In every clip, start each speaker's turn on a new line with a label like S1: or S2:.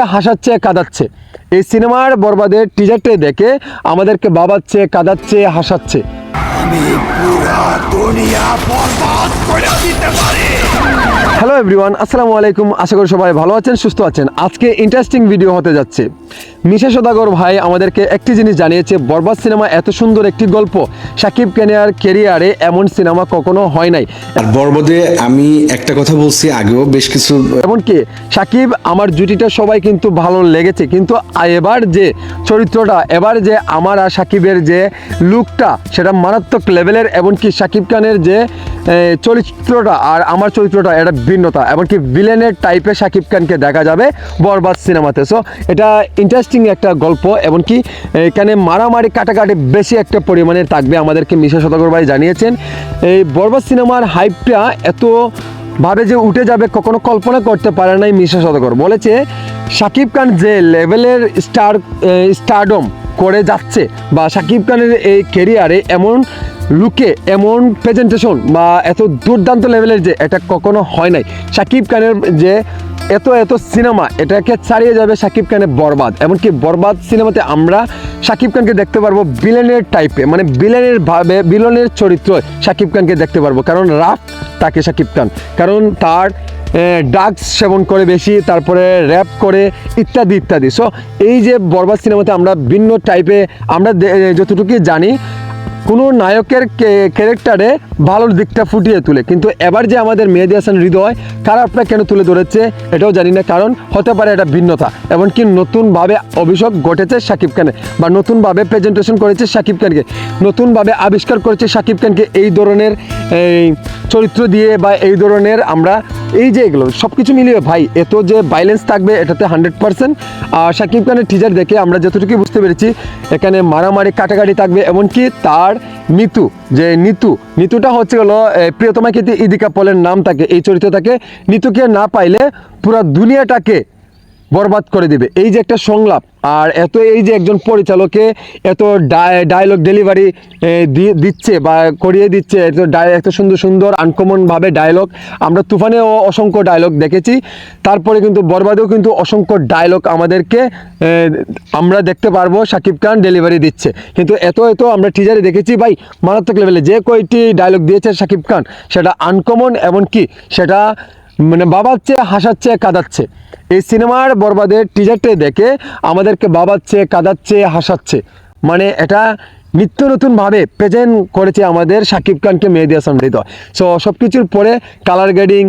S1: হাসাচ্ছে কাঁদাচ্ছে। এই সিনেমার বরবাদের টিজারটা দেখে আমাদেরকে ভাবাচ্ছে, কাঁদাচ্ছে, হাসাচ্ছে।
S2: আমি পুরা দুনিয়া বরবাদ করে দিতে পারি।
S1: হ্যালো এভরিওয়ান, আসসালামু আলাইকুম। আশা করি সবাই ভালো আছেন, সুস্থ আছেন। আজকে ইন্টারেস্টিং ভিডিও হতে যাচ্ছে। মিশা সওদাগর ভাই আমাদেরকে একটি জিনিস জানিয়েছে, বরবাদ সিনেমা এত সুন্দর একটি গল্প, শাকিব খানের ক্যারিয়ারে এমন সিনেমা কখনো হয় নাই।
S3: আর বরবাদে আমি একটা কথা বলছি আগেও বেশ কিছু,
S1: এমনকি শাকিব আমার জুটিটা সবাই কিন্তু ভালো লেগেছে, কিন্তু এবার যে চরিত্রটা, এবার যে আমার আর শাকিবের যে লুকটা, সেটা মারাত্মক লেভেলের। এমনকি শাকিব খানের যে চরিত্রটা আর আমার চরিত্রটা, এটা ভিন্নতা। এমনকি ভিলেনের টাইপের শাকিব খানকে দেখা যাবে বরবাদ সিনেমাতে। সো এটা ইন্টারেস্টিং একটা গল্প। এমনকি এখানে মারামারি কাটাকাটি বেশি একটা পরিমাণে থাকবে, আমাদেরকে মিশা সওদাগর ভাই জানিয়েছেন। এই বরবাদ সিনেমার হাইপটা এত ভাবে যে উঠে যাবে কখনো কল্পনা করতে পারে নাই মিশা সওদাগর। বলেছে শাকিব খান যে লেভেলের স্টারডম করে যাচ্ছে, বা শাকিব খানের এই ক্যারিয়ারে এমন লুকে, এমন প্রেজেন্টেশন বা এত দুর্দান্ত লেভেলের যে এটা কখনো হয় নাই। শাকিব খানের যে এত সিনেমা, এটাকে ছাড়িয়ে যাবে শাকিব খানের বরবাদ। এমনকি বরবাদ সিনেমাতে আমরা শাকিব খানকে দেখতে পারবো বিলেনের টাইপে, মানে বিলেনের ভাবে, বিলেনের চরিত্র শাকিব খানকে দেখতে পারবো। কারণ রাফ তাকে শাকিব খান, কারণ তার ড্রাগস সেবন করে বেশি, তারপরে র্যাপ করে, ইত্যাদি ইত্যাদি। সো এই যে বরবাদ সিনেমাতে আমরা ভিন্ন টাইপে, আমরা যতটুকু জানি কোনো নায়কের ক্যারেক্টারে ভালো দিকটা ফুটিয়ে তুলে, কিন্তু এবার যে আমাদের মেহেদী হাসান হৃদয় খারাপটা কেন তুলে ধরেছে এটাও জানি না। কারণ হতে পারে এটা ভিন্নতা, এমনকি নতুনভাবে অভিষেক ঘটেছে শাকিব খানে, বা নতুনভাবে প্রেজেন্টেশন করেছে শাকিব খানকে, নতুনভাবে আবিষ্কার করেছে শাকিব খানকে এই ধরনের চরিত্র দিয়ে, বা এই ধরনের আমরা এই যে এগুলো সব কিছু মিলিয়ে ভাই এত যে ভাইলেন্স থাকবে এটাতে 100%। আর শাকিব খানের টিজার দেখে আমরা যতটুকু বুঝতে পেরেছি, এখানে মারামারি কাটাকাটি থাকবে। এমনকি তার নিতুটা হচ্ছে হলো প্রিয়তমা কীর্তি ইদিকা পলের নাম থাকে এই চরিত্র থাকে। নিতুকে না পাইলে পুরো দুনিয়াটাকে বরবাদ করে দিবে, এই যে একটা সংলাপ। আর এই যে একজন পরিচালকে এত ডায়লগ ডেলিভারি দিচ্ছে বা করিয়ে দিচ্ছে, এত সুন্দর সুন্দর আনকমনভাবে ডায়লগ। আমরা তুফানেও অসংখ্য ডায়লগ দেখেছি, তারপরে কিন্তু বরবাদেও কিন্তু অসংখ্য ডায়লগ আমাদেরকে আমরা দেখতে পারবো শাকিব খান ডেলিভারি দিচ্ছে। কিন্তু এত আমরা টিজারে দেখেছি ভাই, মারাত্মক লেভেলে যে কয়টি ডায়লগ দিয়েছে শাকিব খান, সেটা আনকমন। এমনকি সেটা মানে ভাবাচ্ছে, হাসাচ্ছে, কাঁদাচ্ছে। এই সিনেমার বরবাদের টিজারটা দেখে আমাদেরকে ভাবাচ্ছে, কাঁদাচ্ছে, হাসাচ্ছে। মানে এটা নিত্য নতুনভাবে প্রেজেন্ট করেছে আমাদের শাকিব খানকে মেহেদী হাসান হৃদয়। সো সব কিছুর পরে কালার গ্রেডিং,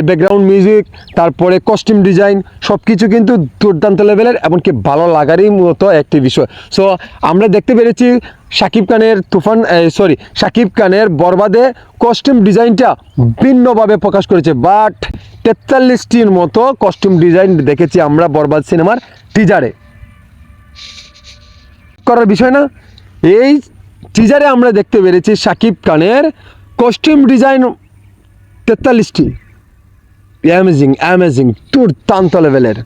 S1: ব্যাকগ্রাউন্ড মিউজিক, তারপরে কস্টিউম ডিজাইন, সব কিছু কিন্তু দুর্দান্ত লেভেলের, এমনকি ভালো লাগারই মতো একটি বিষয়। সো আমরা দেখতে পেরেছি শাকিব খানের বরবাদে কস্টিউম ডিজাইনটা ভিন্নভাবে প্রকাশ করেছে, বাট 43টির মতো কস্টিউম ডিজাইন দেখেছি আমরা বরবাদ সিনেমার টিজারে। করার বিষয় না, এই টিজারে আমরা দেখতে পেরেছি শাকিব খানের কস্টিউম ডিজাইন 43টি অ্যামেজিং দুর্দান্ত লেভেলের।